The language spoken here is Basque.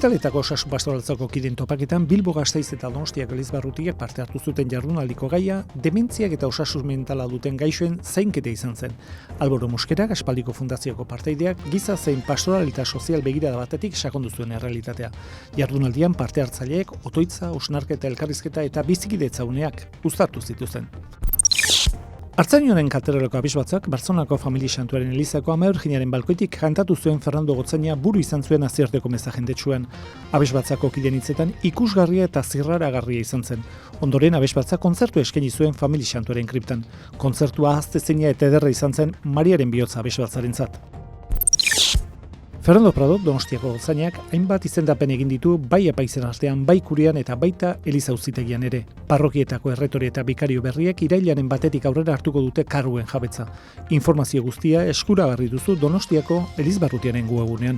Ospitaletako osasun pastoraltzako kideen topaketan Bilbo, Gasteiz eta Donostiako Elizbarrutiek parte hartu zuten jardunaldiko gaia dementziak eta osasun mentala duten gaixoen zainketa izan zen. Alboro Moskerak, Aspaldiko Fundazioko parteideak, giza zein pastoral eta sozial begirada batetik sakondu zuen errealitatea. Jardunaldian parte hartzaileek otoitza, hausnarketa, elkarrizketa eta bizikidetza uneak uztartu zituzten. Artzainoaren katedraleko abisbatzak Bartzelonako Familia Santuaren Elizako Ama Birjinaren balkoitik kantatu zuen Fernando Gotzaina buru izan zuen nazioarteko meza jendetsuan. Abisbatzako kideen hitzetan ikusgarria eta zirraragarria izan zen. Ondoren abisbatzak kontzertu eskaini zuen Familia Santuaren kriptan. Kontzertua ahaztezina eta ederra izan zen Mariaren bihotza abisbatzarentzat. Fernando Prado, Donostiako Gotzainak, hainbat izendapen egin ditu bai apaizen artean, bai Kurian eta baita Eliza auzitegian ere. Parrokietako erretore eta bikario berriek irailaren batetik aurrera hartuko dute karguen jabetza. Informazio guztia eskuragarri duzu Donostiako Elizbarrutiaren webgunean.